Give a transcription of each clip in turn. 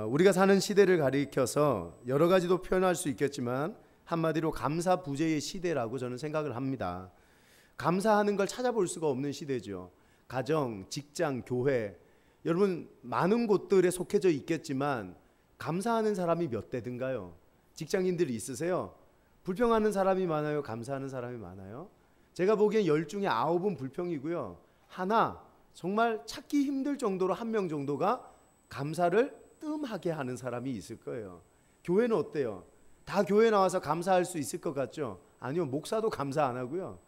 우리가 사는 시대를 가리켜서 여러 가지도 표현할 수 있겠지만 한마디로 감사부재의 시대라고 저는 생각을 합니다. 감사하는 걸 찾아볼 수가 없는 시대죠. 가정, 직장, 교회, 여러분 많은 곳들에 속해져 있겠지만 감사하는 사람이 몇 대든가요? 직장인들이 있으세요? 불평하는 사람이 많아요? 감사하는 사람이 많아요? 제가 보기엔 10 중에 9은 불평이고요. 하나 정말 찾기 힘들 정도로 한 명 정도가 감사를 뜸하게 하는 사람이 있을 거예요. 교회는 어때요? 다 교회 나와서 감사할 수 있을 것 같죠? 아니요, 목사도 감사 안 하고요.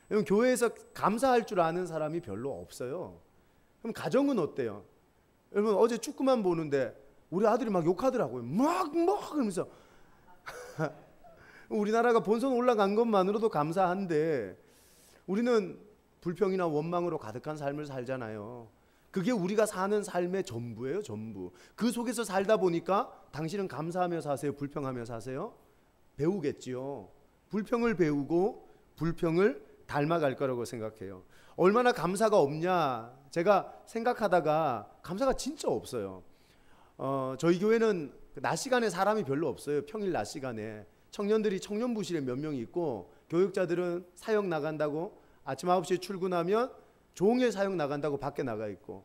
그럼 교회에서 감사할 줄 아는 사람이 별로 없어요. 그럼 가정은 어때요? 여러분 어제 축구만 보는데 우리 아들이 막 욕하더라고요. 막 그러면서 우리나라가 본선 올라간 것만으로도 감사한데 우리는 불평이나 원망으로 가득한 삶을 살잖아요. 그게 우리가 사는 삶의 전부예요, 전부. 그 속에서 살다 보니까 당신은 감사하며 사세요, 불평하며 사세요? 배우겠지요. 불평을 배우고 불평을 닮아갈 거라고 생각해요. 얼마나 감사가 없냐 제가 생각하다가 감사가 진짜 없어요. 저희 교회는 낮 시간에 사람이 별로 없어요. 평일 낮 시간에 청년들이 청년부실에 몇 명이 있고 교육자들은 사역 나간다고 아침 9시에 출근하면 종일 사역 나간다고 밖에 나가 있고,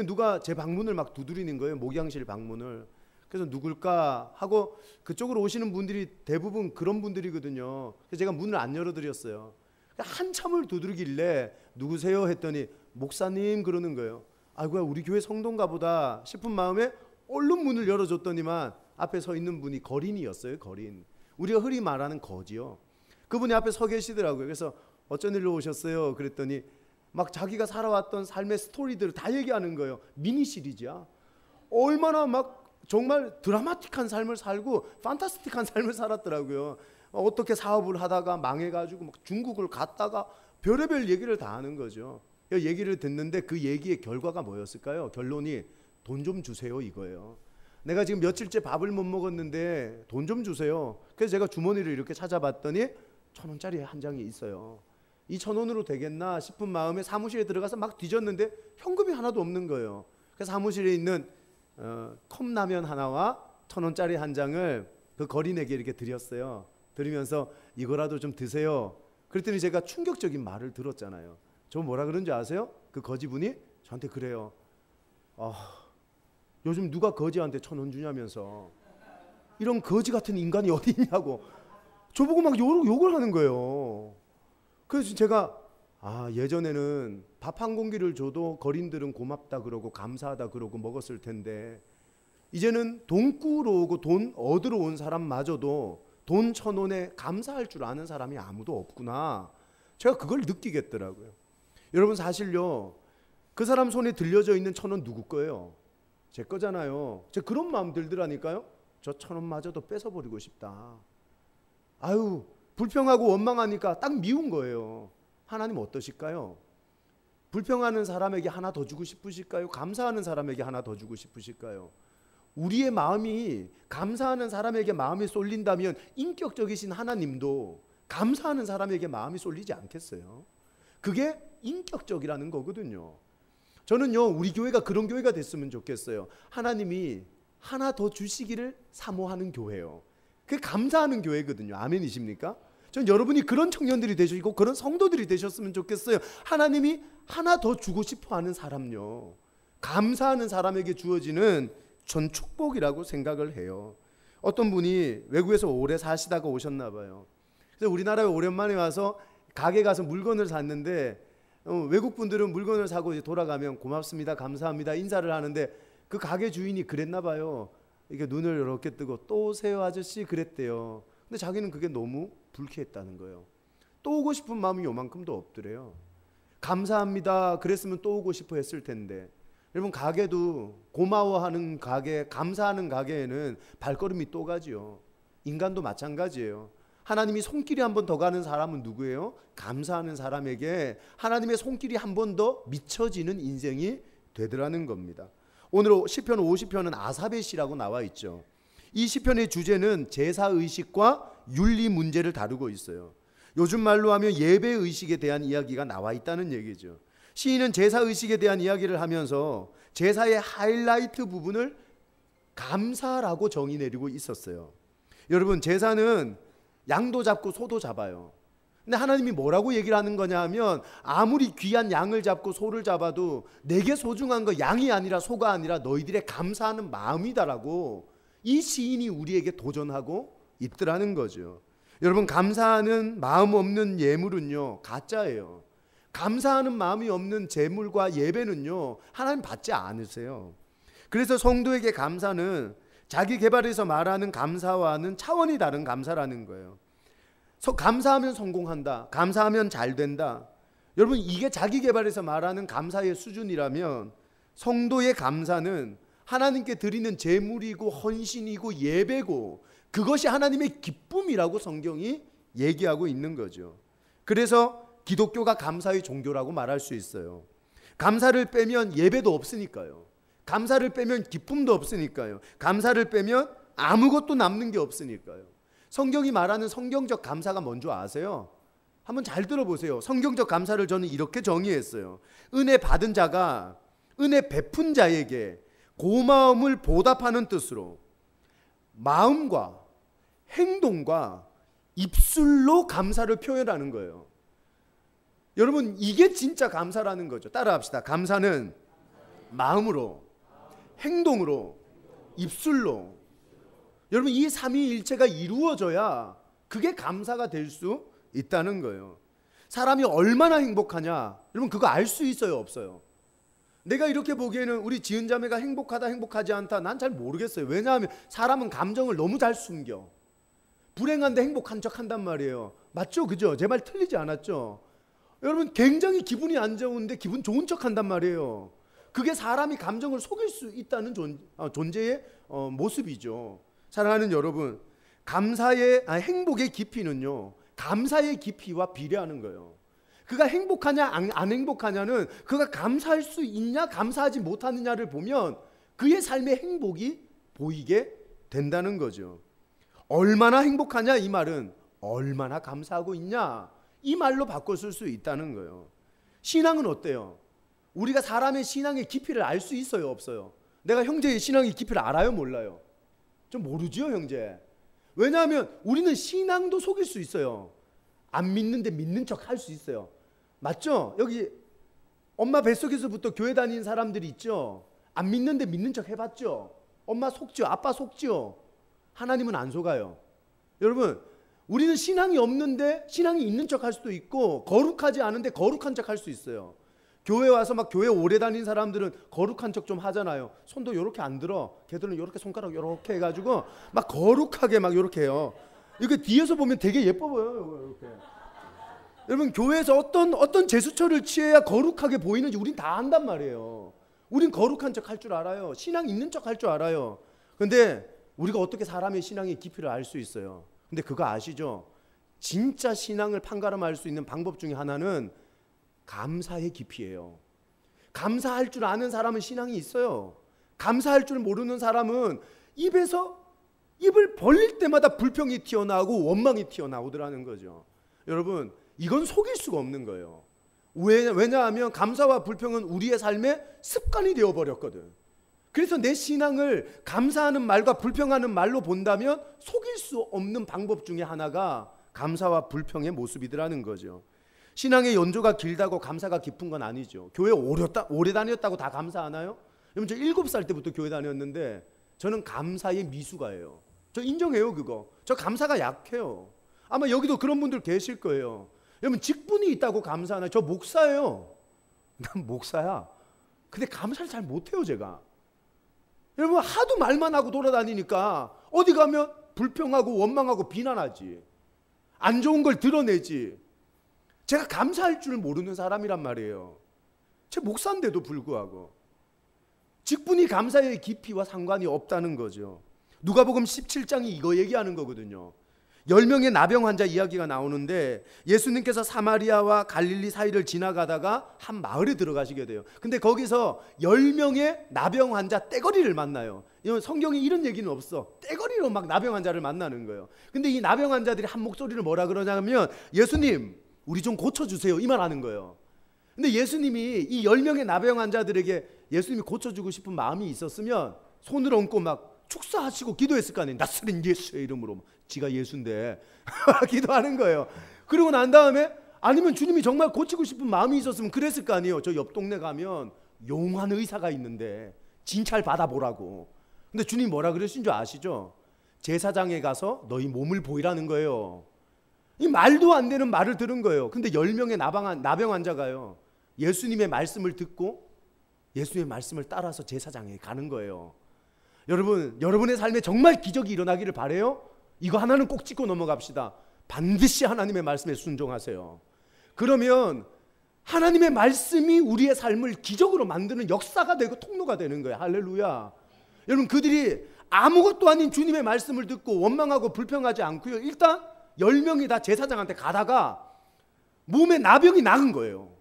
누가 제 방문을 막 두드리는 거예요. 목양실 방문을. 그래서 누굴까 하고 그쪽으로 오시는 분들이 대부분 그런 분들이거든요. 그래서 제가 문을 안 열어드렸어요. 한참을 두드리길래 누구세요 했더니 목사님 그러는 거예요. 아이고야 우리 교회 성도인가 보다 싶은 마음에 얼른 문을 열어줬더니만 앞에 서 있는 분이 거린이었어요. 거린. 우리가 흔히 말하는 거지요. 그분이 앞에 서 계시더라고요. 그래서 어쩐 일로 오셨어요? 그랬더니 막 자기가 살아왔던 삶의 스토리들을 다 얘기하는 거예요. 미니 시리즈야. 얼마나 막 정말 드라마틱한 삶을 살고 판타스틱한 삶을 살았더라고요. 어떻게 사업을 하다가 망해가지고 막 중국을 갔다가 별의별 얘기를 다 하는 거죠. 얘기를 듣는데 그 얘기의 결과가 뭐였을까요? 결론이 돈 좀 주세요 이거예요. 내가 지금 며칠째 밥을 못 먹었는데 돈 좀 주세요. 그래서 제가 주머니를 이렇게 찾아봤더니 1,000원짜리 한 장이 있어요. 이 1,000원으로 되겠나 싶은 마음에 사무실에 들어가서 막 뒤졌는데 현금이 하나도 없는 거예요. 그래서 사무실에 있는 컵라면 하나와 1,000원짜리 한 장을 그 거린에게 이렇게 드렸어요. 드리면서 이거라도 좀 드세요. 그랬더니 제가 충격적인 말을 들었잖아요. 저 뭐라 그런지 아세요? 그 거지분이 저한테 그래요. 요즘 누가 거지한테 1,000원 주냐면서 이런 거지 같은 인간이 어디 있냐고 저보고 막 욕을 하는 거예요. 그래서 제가 예전에는 밥 한 공기를 줘도 거린들은 고맙다 그러고 감사하다 그러고 먹었을 텐데 이제는 돈 꾸러 오고 돈 얻으러 온 사람마저도 돈 1,000원에 감사할 줄 아는 사람이 아무도 없구나. 제가 그걸 느끼겠더라고요. 여러분 사실요 그 사람 손에 들려져 있는 1,000원 누구 거예요? 제 거잖아요. 제가 그런 마음 들더라니까요. 저 1,000원마저도 뺏어버리고 싶다. 아유 불평하고 원망하니까 딱 미운 거예요. 하나님 어떠실까요? 불평하는 사람에게 하나 더 주고 싶으실까요? 감사하는 사람에게 하나 더 주고 싶으실까요? 우리의 마음이 감사하는 사람에게 마음이 쏠린다면 인격적이신 하나님도 감사하는 사람에게 마음이 쏠리지 않겠어요? 그게 인격적이라는 거거든요. 저는요 우리 교회가 그런 교회가 됐으면 좋겠어요. 하나님이 하나 더 주시기를 사모하는 교회예요. 그게 감사하는 교회거든요. 아멘이십니까? 전 여러분이 그런 청년들이 되시고 그런 성도들이 되셨으면 좋겠어요. 하나님이 하나 더 주고 싶어하는 사람요. 감사하는 사람에게 주어지는 전 축복이라고 생각을 해요. 어떤 분이 외국에서 오래 사시다가 오셨나 봐요. 그래서 우리나라에 오랜만에 와서 가게 가서 물건을 샀는데 외국 분들은 물건을 사고 이제 돌아가면 고맙습니다, 감사합니다 인사를 하는데 그 가게 주인이 그랬나 봐요. 이게 눈을 이렇게 뜨고 또 오세요 아저씨 그랬대요. 근데 자기는 그게 너무 불쾌했다는 거예요. 또 오고 싶은 마음이 요만큼도 없더래요. 감사합니다 그랬으면 또 오고 싶어 했을 텐데. 여러분 가게도 고마워하는 가게, 감사하는 가게에는 발걸음이 또 가지요. 인간도 마찬가지예요. 하나님이 손길이 한 번 더 가는 사람은 누구예요? 감사하는 사람에게 하나님의 손길이 한 번 더 미쳐지는 인생이 되더라는 겁니다. 오늘 시편 50편은 아삽의 시라고 나와 있죠. 이 시편의 주제는 제사의식과 윤리 문제를 다루고 있어요. 요즘 말로 하면 예배의식에 대한 이야기가 나와 있다는 얘기죠. 시인은 제사의식에 대한 이야기를 하면서 제사의 하이라이트 부분을 감사라고 정의 내리고 있었어요. 여러분, 제사는 양도 잡고 소도 잡아요. 근데 하나님이 뭐라고 얘기를 하는 거냐 하면, 아무리 귀한 양을 잡고 소를 잡아도 내게 소중한 거 양이 아니라 소가 아니라 너희들의 감사하는 마음이다라고 이 시인이 우리에게 도전하고 있더라는 거죠. 여러분, 감사하는 마음 없는 예물은요 가짜예요. 감사하는 마음이 없는 제물과 예배는요 하나님 받지 않으세요. 그래서 성도에게 감사는 자기 개발에서 말하는 감사와는 차원이 다른 감사라는 거예요. 감사하면 성공한다, 감사하면 잘 된다. 여러분, 이게 자기 개발에서 말하는 감사의 수준이라면 성도의 감사는 하나님께 드리는 제물이고 헌신이고 예배고 그것이 하나님의 기쁨이라고 성경이 얘기하고 있는 거죠. 그래서 기독교가 감사의 종교라고 말할 수 있어요. 감사를 빼면 예배도 없으니까요. 감사를 빼면 기쁨도 없으니까요. 감사를 빼면 아무것도 남는 게 없으니까요. 성경이 말하는 성경적 감사가 뭔지 아세요? 한번 잘 들어보세요. 성경적 감사를 저는 이렇게 정의했어요. 은혜 받은 자가 은혜 베푼 자에게 고마움을 보답하는 뜻으로 마음과 행동과 입술로 감사를 표현하는 거예요. 여러분, 이게 진짜 감사라는 거죠. 따라합시다. 감사는 마음으로, 행동으로, 입술로. 여러분, 이 삼위일체가 이루어져야 그게 감사가 될 수 있다는 거예요. 사람이 얼마나 행복하냐, 여러분 그거 알 수 있어요, 없어요? 내가 이렇게 보기에는 우리 지은 자매가 행복하다 행복하지 않다 난 잘 모르겠어요. 왜냐하면 사람은 감정을 너무 잘 숨겨. 불행한데 행복한 척 한단 말이에요. 맞죠? 그죠? 제 말 틀리지 않았죠? 여러분, 굉장히 기분이 안 좋은데 기분 좋은 척 한단 말이에요. 그게 사람이 감정을 속일 수 있다는 존재의 모습이죠. 사랑하는 여러분, 행복의 깊이는요 감사의 깊이와 비례하는 거예요. 그가 행복하냐 안 행복하냐는 그가 감사할 수 있냐 감사하지 못하느냐를 보면 그의 삶의 행복이 보이게 된다는 거죠. 얼마나 행복하냐 이 말은 얼마나 감사하고 있냐 이 말로 바꿔 쓸 수 있다는 거예요. 신앙은 어때요? 우리가 사람의 신앙의 깊이를 알 수 있어요, 없어요? 내가 형제의 신앙의 깊이를 알아요, 몰라요? 좀 모르지요, 형제? 왜냐하면 우리는 신앙도 속일 수 있어요. 안 믿는데 믿는 척 할 수 있어요. 맞죠? 여기 엄마 뱃속에서부터 교회 다니는 사람들이 있죠. 안 믿는데 믿는 척 해봤죠. 엄마 속죠, 아빠 속죠. 하나님은 안 속아요. 여러분, 우리는 신앙이 없는데 신앙이 있는 척 할 수도 있고 거룩하지 않은데 거룩한 척 할 수 있어요. 교회 와서 막 교회 오래 다닌 사람들은 거룩한 척 좀 하잖아요. 손도 이렇게 안 들어. 걔들은 이렇게 손가락 이렇게 해가지고 막 거룩하게 막 이렇게 해요. 이게 뒤에서 보면 되게 예뻐 보여요. 이렇게. 여러분, 교회에서 어떤 제스처를 취해야 거룩하게 보이는지 우린 다 안단 말이에요. 우린 거룩한 척 할 줄 알아요. 신앙 있는 척 할 줄 알아요. 근데 우리가 어떻게 사람의 신앙의 깊이를 알 수 있어요? 근데 그거 아시죠? 진짜 신앙을 판가름할 수 있는 방법 중에 하나는 감사의 깊이예요. 감사할 줄 아는 사람은 신앙이 있어요. 감사할 줄 모르는 사람은 입을 벌릴 때마다 불평이 튀어나오고 원망이 튀어나오더라는 거죠. 여러분, 이건 속일 수가 없는 거예요. 왜냐하면 감사와 불평은 우리의 삶의 습관이 되어버렸거든. 그래서 내 신앙을 감사하는 말과 불평하는 말로 본다면 속일 수 없는 방법 중에 하나가 감사와 불평의 모습이더라는 거죠. 신앙의 연조가 길다고 감사가 깊은 건 아니죠. 교회 오래 다녔다고 다 감사하나요? 여러분, 저 7살 때부터 교회 다녔는데 저는 감사의 미숙아예요. 저 인정해요, 그거. 저 감사가 약해요. 아마 여기도 그런 분들 계실 거예요. 여러분, 직분이 있다고 감사하나요? 저 목사예요. 난 목사야. 근데 감사를 잘 못해요, 제가. 여러분, 하도 말만 하고 돌아다니니까 어디 가면 불평하고 원망하고 비난하지. 안 좋은 걸 드러내지. 제가 감사할 줄 모르는 사람이란 말이에요. 제 목사인데도 불구하고. 직분이 감사의 깊이와 상관이 없다는 거죠. 누가복음 17장이 이거 얘기하는 거거든요. 10명의 나병 환자 이야기가 나오는데 예수님께서 사마리아와 갈릴리 사이를 지나가다가 한 마을에 들어가시게 돼요. 근데 거기서 10명의 나병 환자 떼거리를 만나요. 성경에 이런 얘기는 없어. 떼거리로 막 나병 환자를 만나는 거예요. 근데 이 나병 환자들이 한 목소리를 뭐라 그러냐면, 예수님 우리 좀 고쳐주세요, 이 말 하는 거예요. 근데 예수님이 이 10명의 나병 환자들에게 예수님이 고쳐주고 싶은 마음이 있었으면 손을 얹고 막 축사하시고 기도했을 거 아니에요. 나사렛 예수의 이름으로. 지가 예수인데 기도하는 거예요. 그리고 난 다음에 아니면 주님이 정말 고치고 싶은 마음이 있었으면 그랬을 거 아니에요. 저 옆 동네 가면 용한 의사가 있는데 진찰 받아보라고. 근데 주님이 뭐라 그러신 줄 아시죠? 제사장에 가서 너희 몸을 보이라는 거예요. 이 말도 안 되는 말을 들은 거예요. 근데 10명의 나병 환자가요, 예수님의 말씀을 듣고 예수님의 말씀을 따라서 제사장에 가는 거예요. 여러분, 여러분의 삶에 정말 기적이 일어나기를 바라요. 이거 하나는 꼭 짚고 넘어갑시다. 반드시 하나님의 말씀에 순종하세요. 그러면 하나님의 말씀이 우리의 삶을 기적으로 만드는 역사가 되고 통로가 되는 거예요. 할렐루야. 여러분, 그들이 아무것도 아닌 주님의 말씀을 듣고 원망하고 불평하지 않고요, 일단 10명이 다 제사장한테 가다가 몸에 나병이 나은 거예요.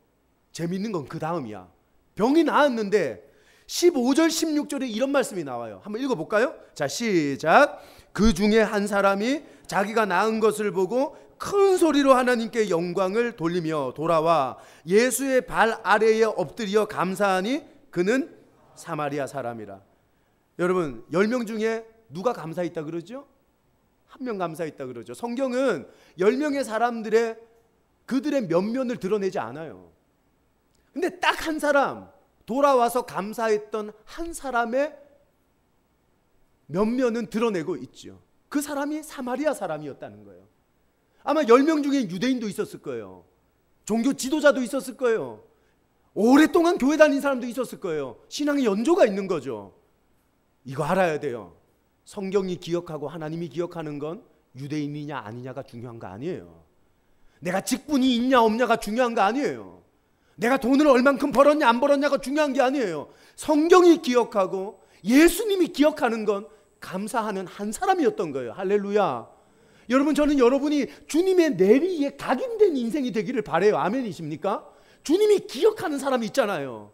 재밌는 건 그 다음이야. 병이 나았는데 15절 16절에 이런 말씀이 나와요. 한번 읽어볼까요? 자, 시작. 그 중에 한 사람이 자기가 나은 것을 보고 큰 소리로 하나님께 영광을 돌리며 돌아와 예수의 발 아래에 엎드려 감사하니 그는 사마리아 사람이라. 여러분, 10명 중에 누가 감사했다 그러죠? 한 명 감사했다 그러죠. 성경은 10명의 사람들의 그들의 면면을 드러내지 않아요. 근데 딱 한 사람, 돌아와서 감사했던 한 사람의 면면은 드러내고 있죠. 그 사람이 사마리아 사람이었다는 거예요. 아마 10명 중에 유대인도 있었을 거예요. 종교 지도자도 있었을 거예요. 오랫동안 교회 다닌 사람도 있었을 거예요. 신앙의 연조가 있는 거죠. 이거 알아야 돼요. 성경이 기억하고 하나님이 기억하는 건 유대인이냐 아니냐가 중요한 거 아니에요. 내가 직분이 있냐 없냐가 중요한 거 아니에요. 내가 돈을 얼만큼 벌었냐 안 벌었냐가 중요한 게 아니에요. 성경이 기억하고 예수님이 기억하는 건 감사하는 한 사람이었던 거예요. 할렐루야. 여러분, 저는 여러분이 주님의 내리에 각인된 인생이 되기를 바라요. 아멘이십니까? 주님이 기억하는 사람이 있잖아요.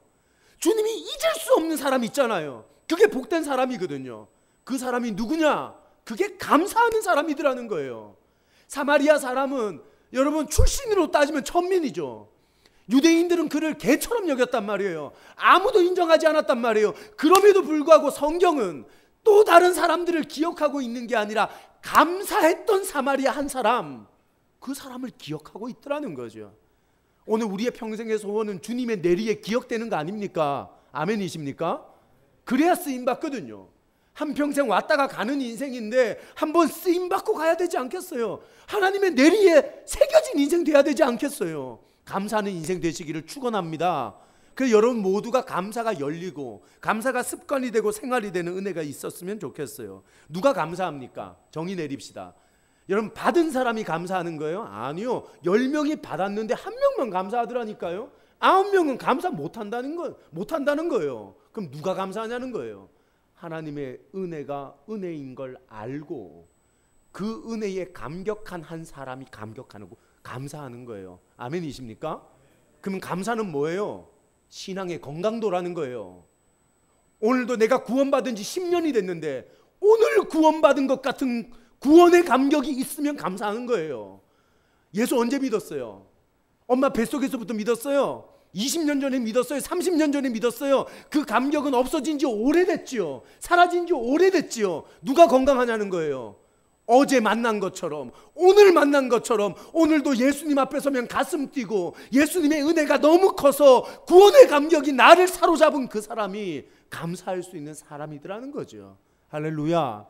주님이 잊을 수 없는 사람이 있잖아요. 그게 복된 사람이거든요. 그 사람이 누구냐? 그게 감사하는 사람이더라는 거예요. 사마리아 사람은 여러분 출신으로 따지면 천민이죠. 유대인들은 그를 개처럼 여겼단 말이에요. 아무도 인정하지 않았단 말이에요. 그럼에도 불구하고 성경은 또 다른 사람들을 기억하고 있는 게 아니라 감사했던 사마리아 한 사람, 그 사람을 기억하고 있더라는 거죠. 오늘 우리의 평생의 소원은 주님의 내리에 기억되는 거 아닙니까? 아멘이십니까? 그래야 쓰임받거든요. 한평생 왔다가 가는 인생인데 한번 쓰임받고 가야 되지 않겠어요? 하나님의 내리에 새겨진 인생 돼야 되지 않겠어요? 감사하는 인생 되시기를 축원합니다. 그래서 여러분 모두가 감사가 열리고 감사가 습관이 되고 생활이 되는 은혜가 있었으면 좋겠어요. 누가 감사합니까? 정의 내립시다. 여러분, 받은 사람이 감사하는 거예요? 아니요. 10명이 받았는데 한 명만 감사하더라니까요. 9명은 감사 못한다는 거예요. 그럼 누가 감사하냐는 거예요. 하나님의 은혜가 은혜인 걸 알고 그 은혜에 감격한 한 사람이 감사하는 거예요. 아멘이십니까? 그러면 감사는 뭐예요? 신앙의 건강도라는 거예요. 오늘도 내가 구원받은 지 10년이 됐는데 오늘 구원받은 것 같은 구원의 감격이 있으면 감사하는 거예요. 예수 언제 믿었어요? 엄마 뱃속에서부터 믿었어요? 20년 전에 믿었어요? 30년 전에 믿었어요? 그 감격은 없어진 지 오래됐지요. 사라진 지 오래됐지요. 누가 건강하냐는 거예요. 어제 만난 것처럼, 오늘 만난 것처럼 오늘도 예수님 앞에 서면 가슴 뛰고 예수님의 은혜가 너무 커서 구원의 감격이 나를 사로잡은 그 사람이 감사할 수 있는 사람이더라는 거죠. 할렐루야.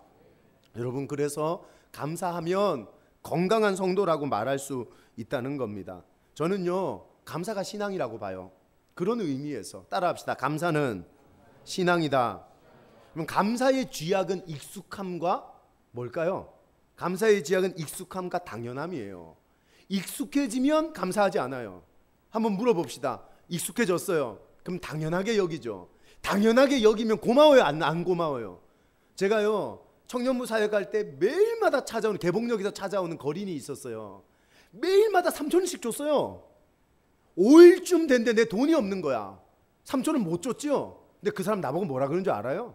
여러분, 그래서 감사하면 건강한 성도라고 말할 수 있다는 겁니다. 저는요, 감사가 신앙이라고 봐요. 그런 의미에서 따라합시다. 감사는 신앙이다. 그럼 감사의 쥐약은 익숙함과 뭘까요? 감사의 쥐약은 익숙함과 당연함이에요. 익숙해지면 감사하지 않아요. 한번 물어봅시다. 익숙해졌어요. 그럼 당연하게 여기죠. 당연하게 여기면 고마워요? 안 고마워요? 제가요, 청년부 사역할 때 매일마다 찾아오는, 개봉역에서 찾아오는 거린이 있었어요. 매일마다 3,000원씩 줬어요. 5일쯤 됐는데 내 돈이 없는 거야. 3,000원 못 줬죠? 근데 그 사람 나보고 뭐라 그러는 줄 알아요?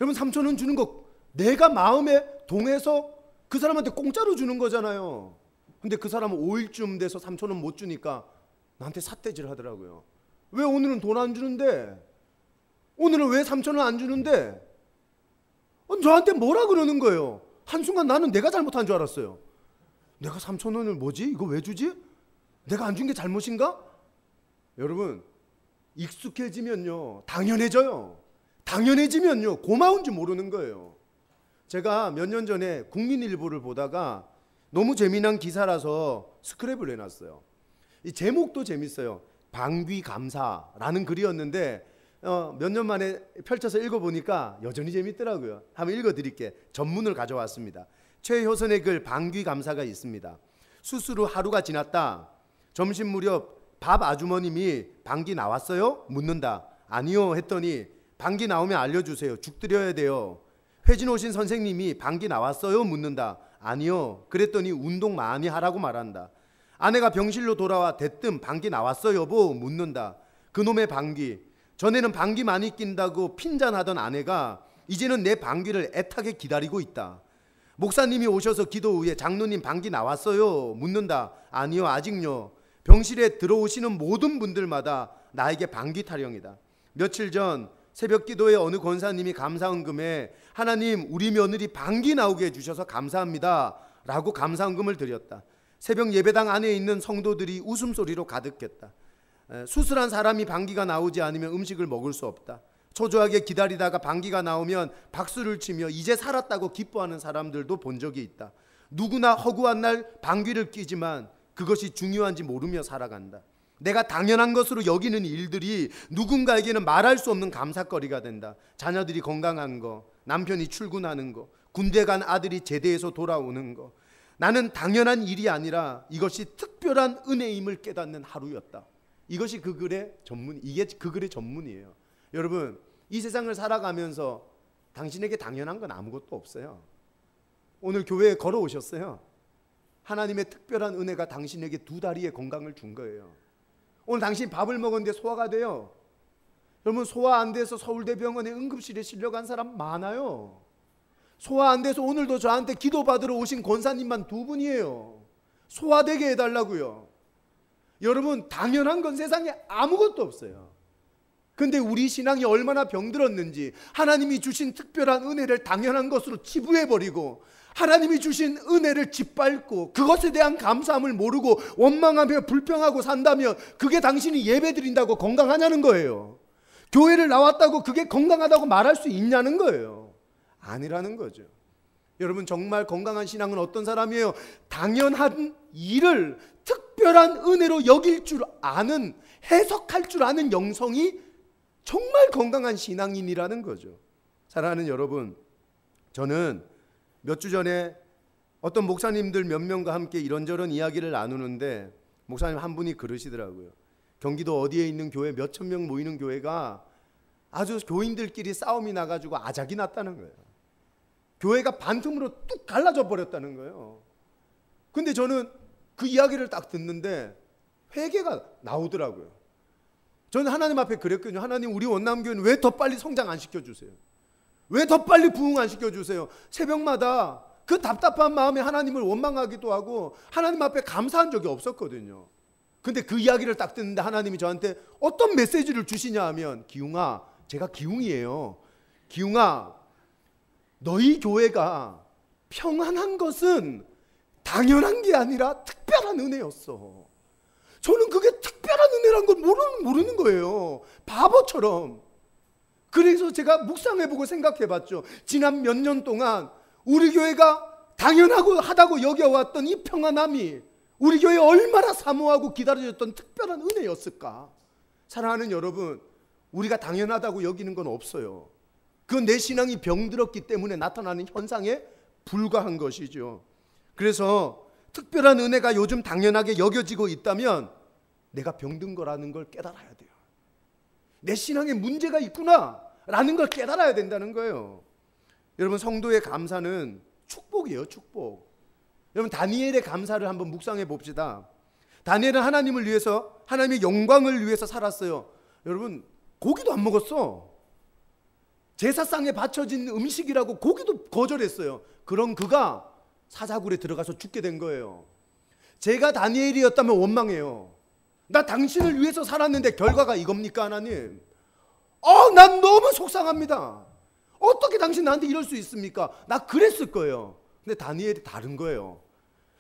여러분, 3,000원 주는 거 내가 마음에 동해서 그 사람한테 공짜로 주는 거잖아요. 근데 그 사람은 5일쯤 돼서 3,000원 못 주니까 나한테 삿대질 하더라고요. 왜 오늘은 돈 안 주는데? 오늘은 왜 3,000원 안 주는데? 저한테 뭐라 그러는 거예요. 한순간 나는 내가 잘못한 줄 알았어요. 내가 3,000원을 뭐지? 이거 왜 주지? 내가 안 준 게 잘못인가? 여러분, 익숙해지면요 당연해져요. 당연해지면요 고마운 줄 모르는 거예요. 제가 몇 년 전에 국민일보를 보다가 너무 재미난 기사라서 스크랩을 해놨어요. 이 제목도 재밌어요. 방귀감사라는 글이었는데 몇 년 만에 펼쳐서 읽어보니까 여전히 재밌더라고요. 한번 읽어드릴게. 전문을 가져왔습니다. 최효선의 글 방귀감사가 있습니다. 수술 후 하루가 지났다. 점심 무렵 밥 아주머님이 방귀 나왔어요? 묻는다. 아니요 했더니 방귀 나오면 알려주세요. 죽 드려야 돼요. 회진 오신 선생님이 방귀 나왔어요? 묻는다. 아니요. 그랬더니 운동 많이 하라고 말한다. 아내가 병실로 돌아와 대뜸 방귀 나왔어 여보? 묻는다. 그놈의 방귀. 전에는 방귀 많이 낀다고 핀잔하던 아내가 이제는 내 방귀를 애타게 기다리고 있다. 목사님이 오셔서 기도 후에 장로님 방귀 나왔어요? 묻는다. 아니요 아직요. 병실에 들어오시는 모든 분들마다 나에게 방귀 타령이다. 며칠 전 새벽 기도에 어느 권사님이 감사헌금에 하나님 우리 며느리 방귀 나오게 해주셔서 감사합니다 라고 감사헌금을 드렸다. 새벽 예배당 안에 있는 성도들이 웃음소리로 가득했다. 수술한 사람이 방귀가 나오지 않으면 음식을 먹을 수 없다. 초조하게 기다리다가 방귀가 나오면 박수를 치며 이제 살았다고 기뻐하는 사람들도 본 적이 있다. 누구나 허구한 날 방귀를 뀌지만 그것이 중요한지 모르며 살아간다. 내가 당연한 것으로 여기는 일들이 누군가에게는 말할 수 없는 감사거리가 된다. 자녀들이 건강한 거, 남편이 출근하는 거, 군대 간 아들이 제대해서 돌아오는 거. 나는 당연한 일이 아니라 이것이 특별한 은혜임을 깨닫는 하루였다. 이것이 그 글의 전문, 이게 그 글의 전문이에요. 여러분, 이 세상을 살아가면서 당신에게 당연한 건 아무것도 없어요. 오늘 교회에 걸어오셨어요. 하나님의 특별한 은혜가 당신에게 2다리의 건강을 준 거예요. 오늘 당신 밥을 먹었는데 소화가 돼요. 여러분, 소화 안 돼서 서울대병원에 응급실에 실려간 사람 많아요. 소화 안 돼서 오늘도 저한테 기도받으러 오신 권사님만 2분이에요. 소화되게 해달라고요. 여러분, 당연한 건 세상에 아무것도 없어요. 근데 우리 신앙이 얼마나 병들었는지 하나님이 주신 특별한 은혜를 당연한 것으로 치부해버리고 하나님이 주신 은혜를 짓밟고 그것에 대한 감사함을 모르고 원망하며 불평하고 산다면 그게 당신이 예배드린다고 건강하냐는 거예요. 교회를 나왔다고 그게 건강하다고 말할 수 있냐는 거예요. 아니라는 거죠. 여러분, 정말 건강한 신앙은 어떤 사람이에요? 당연한 일을 특별한 은혜로 여길 줄 아는, 해석할 줄 아는 영성이 정말 건강한 신앙인이라는 거죠. 사랑하는 여러분, 저는 몇 주 전에 어떤 목사님들 몇 명과 함께 이런저런 이야기를 나누는데 목사님 한 분이 그러시더라고요. 경기도 어디에 있는 교회 몇천 명 모이는 교회가 아주 교인들끼리 싸움이 나가지고 아작이 났다는 거예요. 교회가 반틈으로 뚝 갈라져 버렸다는 거예요. 근데 저는 그 이야기를 딱 듣는데 회개가 나오더라고요. 저는 하나님 앞에 그랬거든요. 하나님, 우리 원남교회는 왜 더 빨리 성장 안 시켜주세요? 왜 더 빨리 부흥 안 시켜주세요? 새벽마다 그 답답한 마음에 하나님을 원망하기도 하고 하나님 앞에 감사한 적이 없었거든요. 근데 그 이야기를 딱 듣는데 하나님이 저한테 어떤 메시지를 주시냐 하면, 기웅아, 제가 기웅이에요. 기웅아, 너희 교회가 평안한 것은 당연한 게 아니라 특별한 은혜였어. 저는 그게 특별한 은혜란 걸 모르는 거예요. 바보처럼. 그래서 제가 묵상해보고 생각해봤죠. 지난 몇 년 동안 우리 교회가 당연하고 하다고 여겨왔던 이 평안함이 우리 교회에 얼마나 사모하고 기다려졌던 특별한 은혜였을까. 사랑하는 여러분, 우리가 당연하다고 여기는 건 없어요. 그건 내 신앙이 병들었기 때문에 나타나는 현상에 불과한 것이죠. 그래서 특별한 은혜가 요즘 당연하게 여겨지고 있다면 내가 병든 거라는 걸 깨달아야 돼요. 내 신앙에 문제가 있구나 라는 걸 깨달아야 된다는 거예요. 여러분, 성도의 감사는 축복이에요. 축복. 여러분, 다니엘의 감사를 한번 묵상해 봅시다. 다니엘은 하나님을 위해서, 하나님의 영광을 위해서 살았어요. 여러분, 고기도 안 먹었어. 제사상에 바쳐진 음식이라고 고기도 거절했어요. 그럼 그가 사자굴에 들어가서 죽게 된 거예요. 제가 다니엘이었다면 원망해요. 나 당신을 위해서 살았는데 결과가 이겁니까, 하나님? 난 너무 속상합니다. 어떻게 당신 나한테 이럴 수 있습니까? 나 그랬을 거예요. 근데 다니엘이 다른 거예요.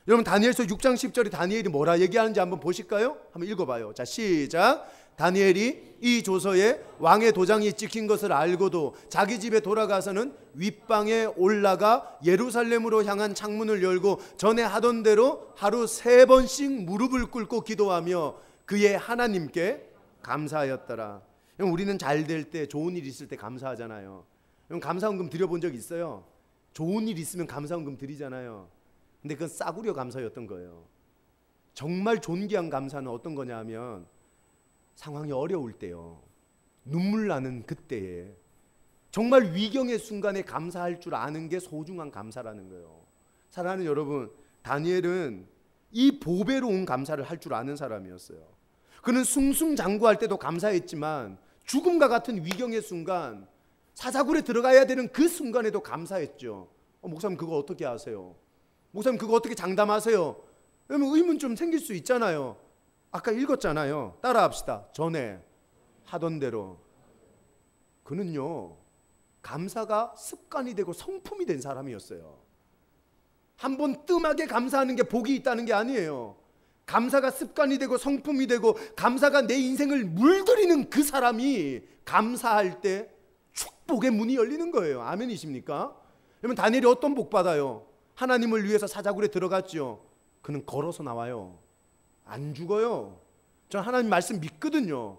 여러분 다니엘서 6장 10절에 다니엘이 뭐라 얘기하는지 한번 보실까요? 한번 읽어봐요. 자, 시작. 다니엘이 이 조서에 왕의 도장이 찍힌 것을 알고도 자기 집에 돌아가서는 윗방에 올라가 예루살렘으로 향한 창문을 열고 전에 하던 대로 하루 3번씩 무릎을 꿇고 기도하며 그의 하나님께 감사하였더라. 우리는 잘 될 때, 좋은 일 있을 때 감사하잖아요. 감사헌금 드려본 적 있어요? 좋은 일 있으면 감사헌금 드리잖아요. 근데 그건 싸구려 감사였던 거예요. 정말 존귀한 감사는 어떤 거냐 하면 상황이 어려울 때요, 눈물 나는 그때에 정말 위경의 순간에 감사할 줄 아는 게 소중한 감사라는 거예요. 사랑하는 여러분, 다니엘은 이 보배로운 감사를 할 줄 아는 사람이었어요. 그는 승승장구할 때도 감사했지만 죽음과 같은 위경의 순간, 사자굴에 들어가야 되는 그 순간에도 감사했죠. 목사님 그거 어떻게 아세요? 목사님 그거 어떻게 장담하세요? 그러면 의문 좀 생길 수 있잖아요. 아까 읽었잖아요. 따라합시다. 전에 하던 대로. 그는요, 감사가 습관이 되고 성품이 된 사람이었어요. 한번 뜸하게 감사하는 게 복이 있다는 게 아니에요. 감사가 습관이 되고 성품이 되고 감사가 내 인생을 물들이는 그 사람이 감사할 때 축복의 문이 열리는 거예요. 아멘이십니까? 그러면 다니엘이 어떤 복 받아요? 하나님을 위해서 사자굴에 들어갔죠. 그는 걸어서 나와요. 안 죽어요. 전 하나님 말씀 믿거든요.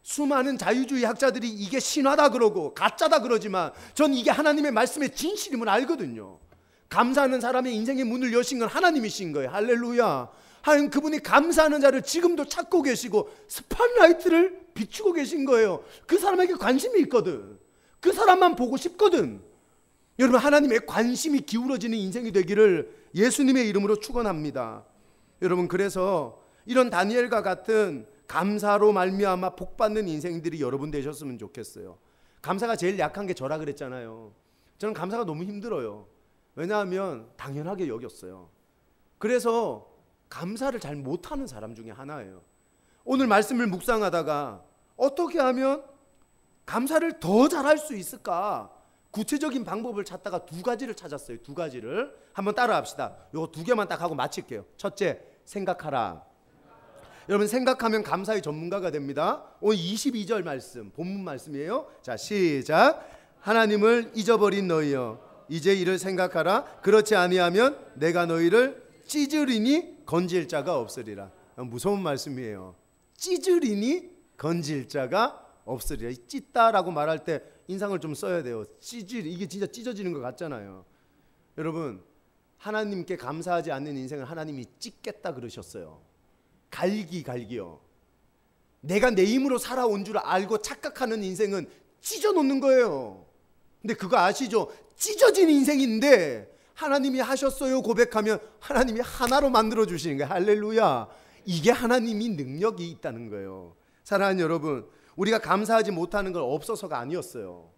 수많은 자유주의 학자들이 이게 신화다 그러고 가짜다 그러지만 전 이게 하나님의 말씀의 진실임을 알거든요. 감사하는 사람의 인생의 문을 여신 건 하나님이신 거예요. 할렐루야. 하나님 그분이 감사하는 자를 지금도 찾고 계시고 스팟라이트를 비추고 계신 거예요. 그 사람에게 관심이 있거든. 그 사람만 보고 싶거든. 여러분, 하나님의 관심이 기울어지는 인생이 되기를 예수님의 이름으로 축원합니다. 여러분, 그래서 이런 다니엘과 같은 감사로 말미암아 복받는 인생들이 여러분 되셨으면 좋겠어요. 감사가 제일 약한 게 저라 그랬잖아요. 저는 감사가 너무 힘들어요. 왜냐하면 당연하게 여겼어요. 그래서 감사를 잘 못하는 사람 중에 하나예요. 오늘 말씀을 묵상하다가 어떻게 하면 감사를 더 잘할 수 있을까? 구체적인 방법을 찾다가 2가지를 찾았어요. 2가지를 한번 따라합시다. 요거 2개만 딱 하고 마칠게요. 첫째, 생각하라. 여러분, 생각하면 감사의 전문가가 됩니다. 오늘 22절 말씀, 본문 말씀이에요. 자, 시작. 하나님을 잊어버린 너희여, 이제 이를 생각하라. 그렇지 아니하면 내가 너희를 찢으리니 건질 자가 없으리라. 무서운 말씀이에요. 찢으리니 건질 자가 없으리라. 찢다라고 말할 때 인상을 좀 써야 돼요. 이게 진짜 찢어지는 것 같잖아요. 여러분, 하나님께 감사하지 않는 인생을 하나님이 찢겠다 그러셨어요. 갈기요. 내가 내 힘으로 살아온 줄 알고 착각하는 인생은 찢어놓는 거예요. 근데 그거 아시죠? 찢어진 인생인데 하나님이 하셨어요 고백하면 하나님이 하나로 만들어 주시는 거예요. 할렐루야. 이게 하나님이 능력이 있다는 거예요. 사랑하는 여러분, 우리가 감사하지 못하는 건 없어서가 아니었어요.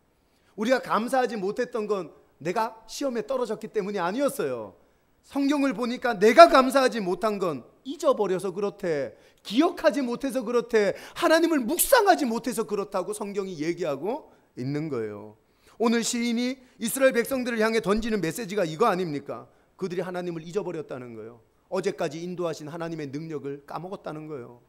우리가 감사하지 못했던 건 내가 시험에 떨어졌기 때문이 아니었어요. 성경을 보니까 내가 감사하지 못한 건 잊어버려서 그렇대, 기억하지 못해서 그렇대, 하나님을 묵상하지 못해서 그렇다고 성경이 얘기하고 있는 거예요. 오늘 시인이 이스라엘 백성들을 향해 던지는 메시지가 이거 아닙니까? 그들이 하나님을 잊어버렸다는 거예요. 어제까지 인도하신 하나님의 능력을 까먹었다는 거예요.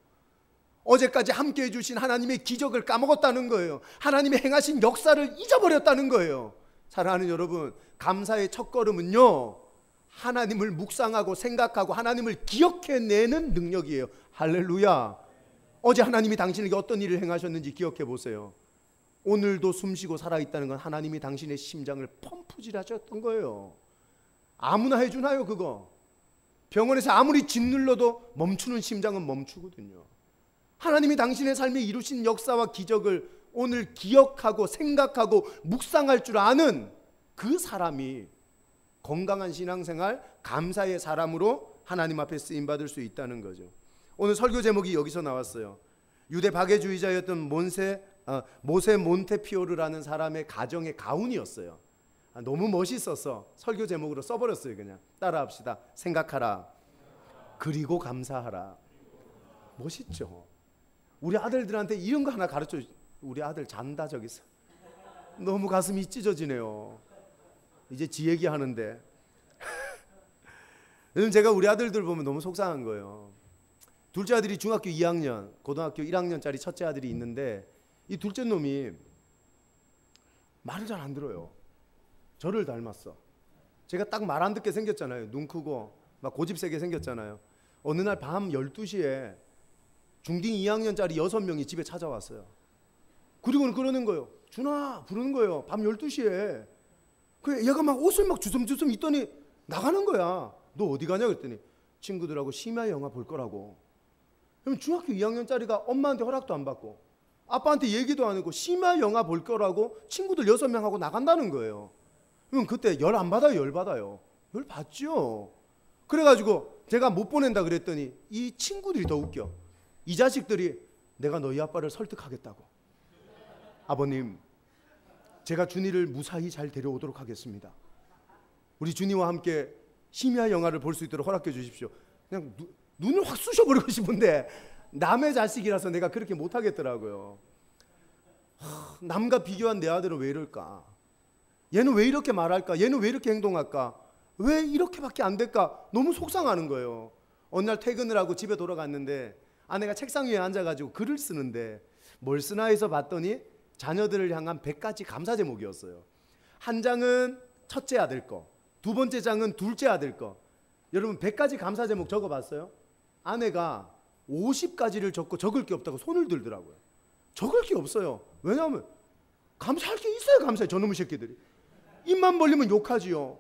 어제까지 함께 해주신 하나님의 기적을 까먹었다는 거예요. 하나님의 행하신 역사를 잊어버렸다는 거예요. 사랑하는 여러분, 감사의 첫걸음은요, 하나님을 묵상하고 생각하고 하나님을 기억해내는 능력이에요. 할렐루야. 어제 하나님이 당신에게 어떤 일을 행하셨는지 기억해 보세요. 오늘도 숨쉬고 살아있다는 건 하나님이 당신의 심장을 펌프질 하셨던 거예요. 아무나 해주나요 그거? 병원에서 아무리 짓눌러도 멈추는 심장은 멈추거든요. 하나님이 당신의 삶에 이루신 역사와 기적을 오늘 기억하고 생각하고 묵상할 줄 아는 그 사람이 건강한 신앙생활, 감사의 사람으로 하나님 앞에 쓰임받을 수 있다는 거죠. 오늘 설교 제목이 여기서 나왔어요. 유대 박애주의자였던 모세 몬테피오르라는 사람의 가정의 가훈이었어요. 너무 멋있어서 설교 제목으로 써버렸어요. 그냥 따라합시다. 생각하라. 그리고 감사하라. 멋있죠. 우리 아들들한테 이런 거 하나 가르쳐. 우리 아들 잔다 저기서. 너무 가슴이 찢어지네요. 이제 지 얘기하는데. 요즘 제가 우리 아들들 보면 너무 속상한 거예요. 둘째 아들이 중학교 2학년, 고등학교 1학년짜리 첫째 아들이 있는데 이 둘째 놈이 말을 잘 안 들어요. 저를 닮았어. 제가 딱 말 안 듣게 생겼잖아요. 눈 크고 막 고집 세게 생겼잖아요. 어느 날 밤 12시에 중딩 2학년짜리 6명이 집에 찾아왔어요. 그리고는 그러는 거예요. 준아 부르는 거예요. 밤 12시에. 그래 얘가 막 옷을 막 주섬주섬 입더니 나가는 거야. 너 어디 가냐 그랬더니 친구들하고 심야 영화 볼 거라고. 그럼 중학교 2학년짜리가 엄마한테 허락도 안 받고 아빠한테 얘기도 안 하고 심야 영화 볼 거라고 친구들 6명하고 나간다는 거예요. 그럼 그때 열 안 받아요? 열 받아요? 열 받죠. 그래가지고 제가 못 보낸다 그랬더니 이 친구들이 더 웃겨. 이 자식들이 내가 너희 아빠를 설득하겠다고. 아버님 제가 준이를 무사히 잘 데려오도록 하겠습니다. 우리 준이와 함께 심야 영화를 볼 수 있도록 허락해 주십시오. 그냥 눈을 확 쑤셔버리고 싶은데 남의 자식이라서 내가 그렇게 못하겠더라고요. 남과 비교한 내 아들은 왜 이럴까? 얘는 왜 이렇게 말할까? 얘는 왜 이렇게 행동할까? 왜 이렇게밖에 안 될까? 너무 속상하는 거예요. 어느 날 퇴근을 하고 집에 돌아갔는데 아내가 책상 위에 앉아가지고 글을 쓰는데 뭘 쓰나 해서 봤더니 자녀들을 향한 100가지 감사 제목이었어요. 한 장은 첫째 아들 거, 두 번째 장은 둘째 아들 거. 여러분 100가지 감사 제목 적어봤어요? 아내가 50가지를 적고 적을 게 없다고 손을 들더라고요. 적을 게 없어요. 왜냐하면 감사할 게 있어야 감사해. 저놈의 새끼들이 입만 벌리면 욕하지요.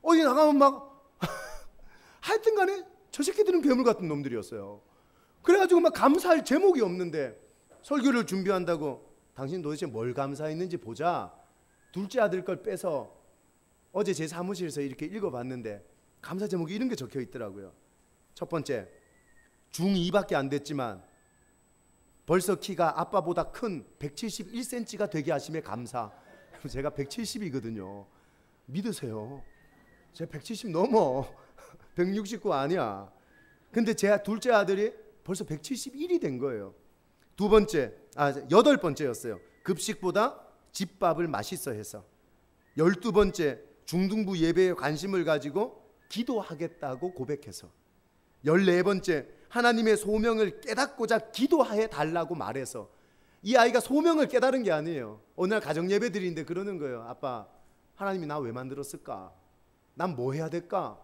어디 나가면 막 하여튼 간에 저 새끼들은 괴물 같은 놈들이었어요. 그래가지고 막 감사할 제목이 없는데 설교를 준비한다고 당신 도대체 뭘 감사했는지 보자. 둘째 아들 걸 빼서 어제 제 사무실에서 이렇게 읽어봤는데 감사 제목이 이런 게 적혀 있더라고요. 첫 번째, 중2밖에 안 됐지만 벌써 키가 아빠보다 큰 171cm가 되게 하심에 감사. 제가 170이거든요. 믿으세요. 제가 170 넘어. 169 아니야. 근데 제 둘째 아들이 벌써 171이 된 거예요. 두 번째, 8번째였어요. 급식보다 집밥을 맛있어 해서. 12번째, 중등부 예배에 관심을 가지고 기도하겠다고 고백해서. 14번째, 하나님의 소명을 깨닫고자 기도해 달라고 말해서. 이 아이가 소명을 깨달은 게 아니에요. 어느 날 가정 예배 드리는데 그러는 거예요. 아빠, 하나님이 나 왜 만들었을까? 난 뭐 해야 될까?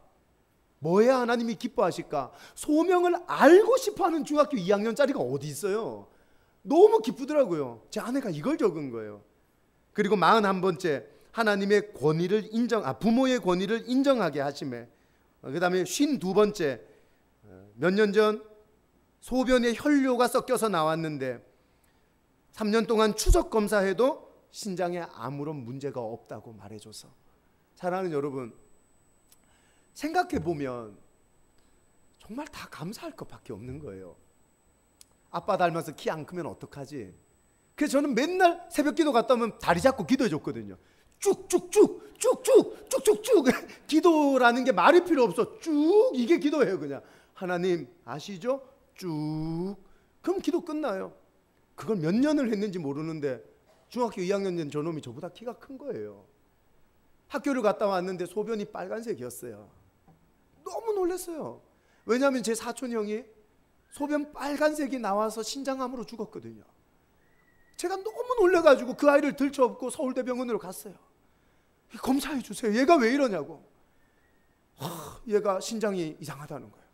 뭐 해야 하나님이 기뻐하실까? 소명을 알고 싶어하는 중학교 2학년짜리가 어디 있어요? 너무 기쁘더라고요. 제 아내가 이걸 적은 거예요. 그리고 41번째, 하나님의 권위를 부모의 권위를 인정하게 하심에. 그 다음에 52번째, 몇 년 전 소변에 혈뇨가 섞여서 나왔는데 3년 동안 추적 검사해도 신장에 아무런 문제가 없다고 말해줘서. 사랑하는 여러분, 생각해 보면 정말 다 감사할 것밖에 없는 거예요. 아빠 닮아서 키 안 크면 어떡하지? 그래서 저는 맨날 새벽기도 갔다 오면 다리 잡고 기도해 줬거든요. 쭉쭉쭉 기도라는 게 말이 필요 없어. 쭉 이게 기도예요. 그냥 하나님 아시죠? 쭉. 그럼 기도 끝나요. 그걸 몇 년을 했는지 모르는데 중학교 2학년 된 저놈이 저보다 키가 큰 거예요. 학교를 갔다 왔는데 소변이 빨간색이었어요. 너무 놀랐어요. 왜냐하면 제 사촌 형이 소변 빨간색이 나와서 신장암으로 죽었거든요. 제가 너무 놀라가지고 그 아이를 들쳐업고 서울대병원으로 갔어요. 검사해 주세요. 얘가 왜 이러냐고. 얘가 신장이 이상하다는 거예요.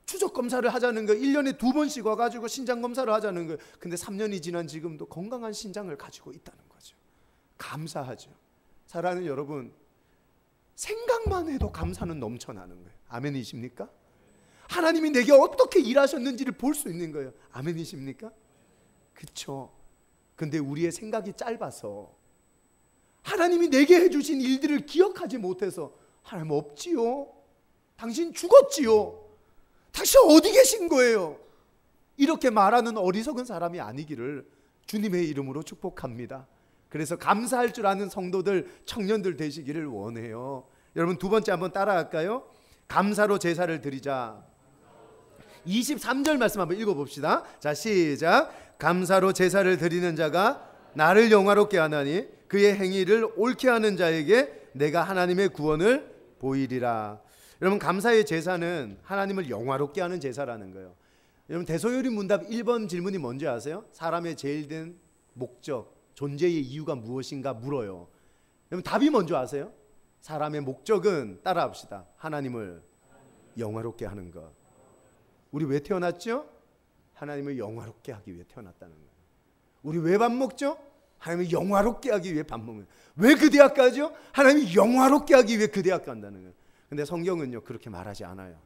추적 검사를 하자는 거예요. 1년에 2번씩 와가지고 신장 검사를 하자는 거예요. 근데 3년이 지난 지금도 건강한 신장을 가지고 있다는 거죠. 감사하죠. 사랑하는 여러분, 생각만 해도 감사는 넘쳐나는 거예요. 아멘이십니까? 하나님이 내게 어떻게 일하셨는지를 볼 수 있는 거예요. 아멘이십니까? 그렇죠. 근데 우리의 생각이 짧아서 하나님이 내게 해주신 일들을 기억하지 못해서 하나님 없지요? 당신 죽었지요? 당신 어디 계신 거예요? 이렇게 말하는 어리석은 사람이 아니기를 주님의 이름으로 축복합니다. 그래서 감사할 줄 아는 성도들, 청년들 되시기를 원해요. 여러분 두 번째 한번 따라할까요? 감사로 제사를 드리자. 23절 말씀 한번 읽어봅시다. 자, 시작. 감사로 제사를 드리는 자가 나를 영화롭게 하나니 그의 행위를 옳게 하는 자에게 내가 하나님의 구원을 보이리라. 여러분, 감사의 제사는 하나님을 영화롭게 하는 제사라는 거예요. 여러분, 대소요리 문답 1번 질문이 뭔지 아세요? 사람의 제일 된 목적, 존재의 이유가 무엇인가 물어요. 여러분, 답이 뭔지 아세요? 사람의 목적은, 따라합시다, 하나님을 영화롭게 하는 것. 우리 왜 태어났죠? 하나님을 영화롭게 하기 위해 태어났다는 거예요. 우리 왜 밥 먹죠? 하나님을 영화롭게 하기 위해 밥 먹는 거예요. 왜 그 대학 가죠? 하나님을 영화롭게 하기 위해 그 대학 간다는 거예요. 근데 성경은요, 그렇게 말하지 않아요.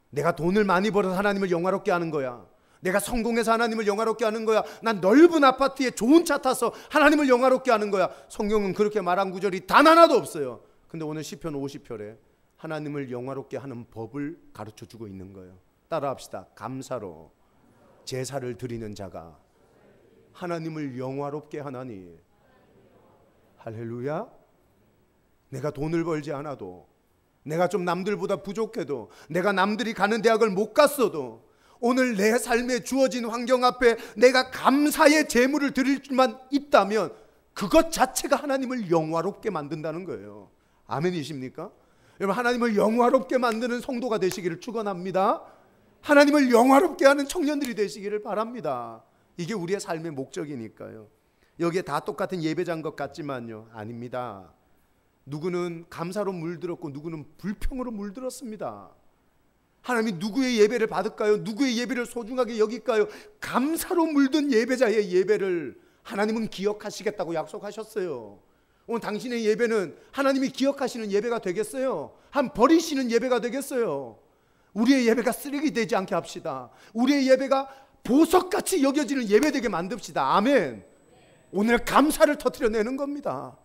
내가 돈을 많이 벌어서 하나님을 영화롭게 하는 거야. 내가 성공해서 하나님을 영화롭게 하는 거야. 난 넓은 아파트에 좋은 차 타서 하나님을 영화롭게 하는 거야. 성경은 그렇게 말한 구절이 단 하나도 없어요. 근데 오늘 시편 50편에 하나님을 영화롭게 하는 법을 가르쳐주고 있는 거예요. 따라합시다. 감사로 제사를 드리는 자가 하나님을 영화롭게 하나니. 할렐루야. 내가 돈을 벌지 않아도, 내가 좀 남들보다 부족해도, 내가 남들이 가는 대학을 못 갔어도, 오늘 내 삶에 주어진 환경 앞에 내가 감사의 제물을 드릴 수만 있다면 그것 자체가 하나님을 영화롭게 만든다는 거예요. 아멘이십니까? 여러분, 하나님을 영화롭게 만드는 성도가 되시기를 축원합니다. 하나님을 영화롭게 하는 청년들이 되시기를 바랍니다. 이게 우리의 삶의 목적이니까요. 여기에 다 똑같은 예배자인 것 같지만요, 아닙니다. 누구는 감사로 물들었고 누구는 불평으로 물들었습니다. 하나님이 누구의 예배를 받을까요? 누구의 예배를 소중하게 여길까요? 감사로 물든 예배자의 예배를 하나님은 기억하시겠다고 약속하셨어요. 오늘 당신의 예배는 하나님이 기억하시는 예배가 되겠어요? 한 버리시는 예배가 되겠어요? 우리의 예배가 쓰레기 되지 않게 합시다. 우리의 예배가 보석같이 여겨지는 예배 되게 만듭시다. 아멘. 오늘 감사를 터뜨려내는 겁니다.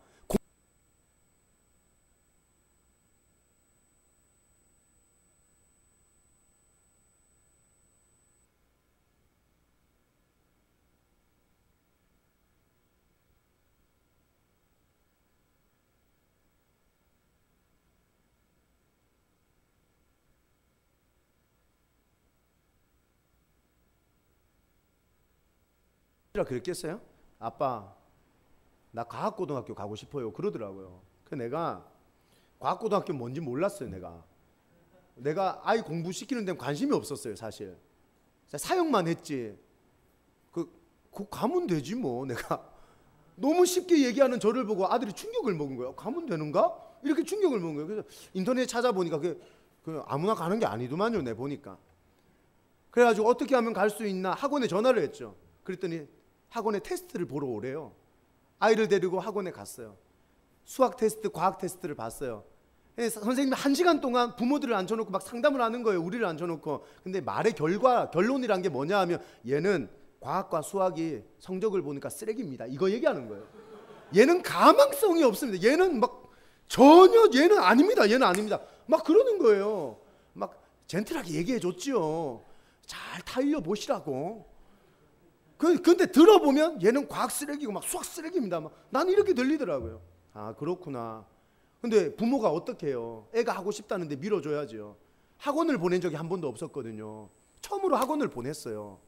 그랬겠어요? 아빠, 나 과학고등학교 가고 싶어요. 그러더라고요. 그 내가 과학고등학교 뭔지 몰랐어요. 내가 아이 공부시키는 데는 관심이 없었어요. 사실 사역만 했지. 그 가면 되지 뭐. 내가 너무 쉽게 얘기하는 저를 보고 아들이 충격을 먹은 거예요. 가면 되는가? 이렇게 충격을 먹은 거예요. 그래서 인터넷 찾아보니까 그 아무나 가는 게 아니더만요. 내 보니까. 그래가지고 어떻게 하면 갈 수 있나 학원에 전화를 했죠. 그랬더니 학원에 테스트를 보러 오래요. 아이를 데리고 학원에 갔어요. 수학 테스트, 과학 테스트를 봤어요. 선생님이 1시간 동안 부모들을 앉혀놓고 막 상담을 하는 거예요. 우리를 앉혀놓고. 근데 말의 결론이란 게 뭐냐 하면, 얘는 과학과 수학이 성적을 보니까 쓰레기입니다. 이거 얘기하는 거예요. 얘는 가망성이 없습니다. 얘는 막 전혀 얘는 아닙니다. 얘는 아닙니다. 막 그러는 거예요. 막 젠틀하게 얘기해 줬지요. 잘 타일러 보시라고. 근데 들어보면 얘는 과학 쓰레기고 막 수학 쓰레기입니다. 막 난 이렇게 들리더라고요. 아, 그렇구나. 근데 부모가 어떻게 해요? 애가 하고 싶다는데 밀어줘야죠. 학원을 보낸 적이 한 번도 없었거든요. 처음으로 학원을 보냈어요.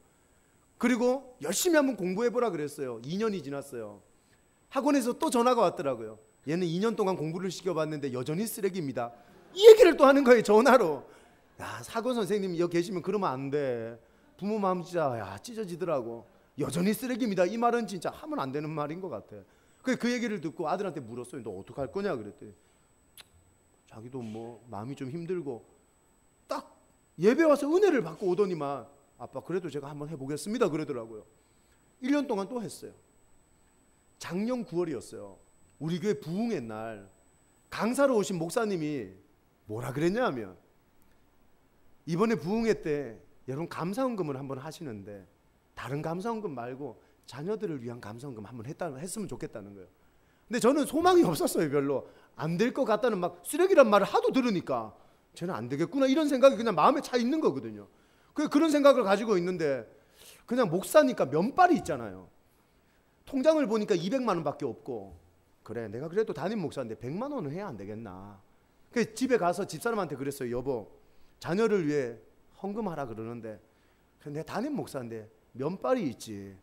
그리고 열심히 한번 공부해보라 그랬어요. 2년이 지났어요. 학원에서 또 전화가 왔더라고요. 얘는 2년 동안 공부를 시켜봤는데 여전히 쓰레기입니다. 이 얘기를 또 하는 거예요. 전화로. 야, 학원 선생님 여기 계시면 그러면 안 돼. 부모 마음 진짜 찢어지더라고. 여전히 쓰레기입니다. 이 말은 진짜 하면 안 되는 말인 것 같아. 그 얘기를 듣고 아들한테 물었어요. 너 어떡할 거냐 그랬더니 자기도 뭐 마음이 좀 힘들고 딱 예배 와서 은혜를 받고 오더니만, 아빠 그래도 제가 한번 해보겠습니다 그러더라고요. 1년 동안 또 했어요. 작년 9월이었어요. 우리 교회 부흥의 날 강사로 오신 목사님이 뭐라 그랬냐 하면, 이번에 부흥회 때 여러분 감사헌금을 한번 하시는데 다른 감사헌금 말고 자녀들을 위한 감사헌금 한번 했으면 좋겠다는 거예요. 근데 저는 소망이 없었어요. 별로 안 될 것 같다는, 막 쓰레기란 말을 하도 들으니까 쟤는 안 되겠구나 이런 생각이 그냥 마음에 차 있는 거거든요. 그런 생각을 가지고 있는데 그냥 목사니까 면발이 있잖아요. 통장을 보니까 200만 원밖에 없고, 그래 내가 그래도 담임 목사인데 100만 원은 해야 안 되겠나. 그래서 집에 가서 집사람한테 그랬어요. 여보, 자녀를 위해 헌금하라 그러는데 내 담임 목사인데 면발이 있지,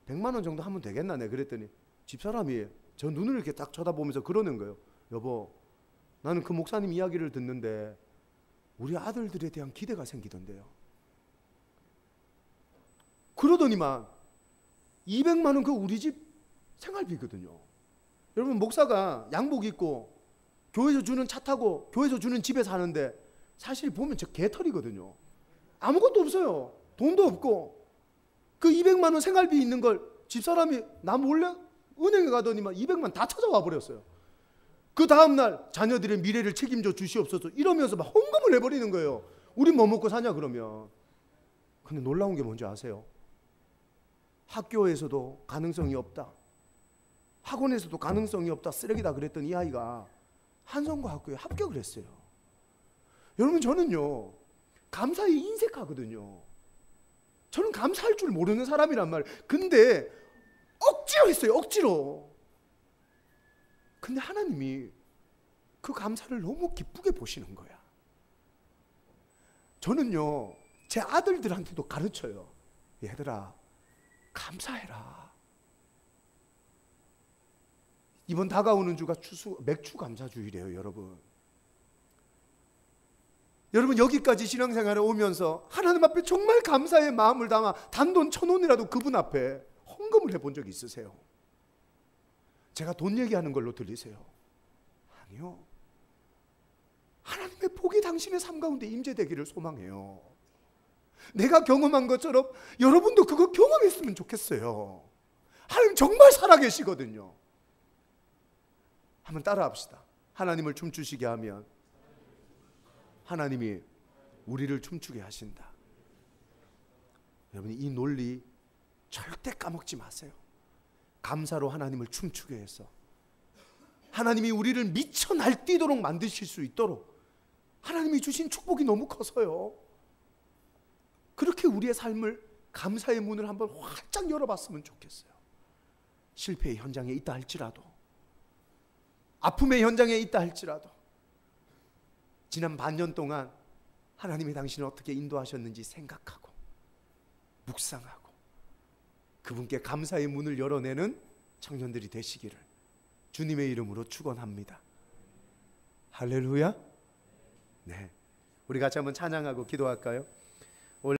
100만 원 정도 하면 되겠나. 내 그랬더니 집사람이 저 눈을 이렇게 딱 쳐다보면서 그러는 거예요. 여보, 나는 그 목사님 이야기를 듣는데 우리 아들들에 대한 기대가 생기던데요. 그러더니만 200만 원 그 우리 집 생활비거든요. 여러분, 목사가 양복 입고 교회에서 주는 차 타고 교회에서 주는 집에 사는데 사실 보면 저 개털이거든요. 아무것도 없어요. 돈도 없고 그 200만 원 생활비 있는 걸 집사람이 나 몰래 은행에 가더니만 200만 다 찾아와 버렸어요. 그 다음날 자녀들의 미래를 책임져 주시옵소서 이러면서 막 헌금을 해버리는 거예요. 우린 뭐 먹고 사냐 그러면. 근데 놀라운 게 뭔지 아세요? 학교에서도 가능성이 없다, 학원에서도 가능성이 없다, 쓰레기다 그랬던 이 아이가 한성과 학교에 합격을 했어요. 여러분, 저는요 감사에 인색하거든요. 저는 감사할 줄 모르는 사람이란 말이에요. 근데 억지로 했어요. 억지로. 근데 하나님이 그 감사를 너무 기쁘게 보시는 거야. 저는요 제 아들들한테도 가르쳐요. 얘들아, 감사해라. 이번 다가오는 주가 맥주 감사주의래요. 여러분 여기까지 신앙생활에 오면서 하나님 앞에 정말 감사의 마음을 담아 단돈 1,000원이라도 그분 앞에 헌금을 해본 적이 있으세요? 제가 돈 얘기하는 걸로 들리세요? 아니요. 하나님의 복이 당신의 삶 가운데 임재되기를 소망해요. 내가 경험한 것처럼 여러분도 그거 경험했으면 좋겠어요. 하나님 정말 살아계시거든요. 한번 따라 합시다. 하나님을 춤추시게 하면 하나님이 우리를 춤추게 하신다. 여러분, 이 논리 절대 까먹지 마세요. 감사로 하나님을 춤추게 해서 하나님이 우리를 미쳐 날뛰도록 만드실 수 있도록 하나님이 주신 축복이 너무 커서요. 그렇게 우리의 삶을 감사의 문을 한번 활짝 열어봤으면 좋겠어요. 실패의 현장에 있다 할지라도, 아픔의 현장에 있다 할지라도, 지난 반년 동안 하나님이 당신을 어떻게 인도하셨는지 생각하고 묵상하고 그분께 감사의 문을 열어내는 청년들이 되시기를 주님의 이름으로 축원합니다. 할렐루야. 네, 우리 같이 한번 찬양하고 기도할까요?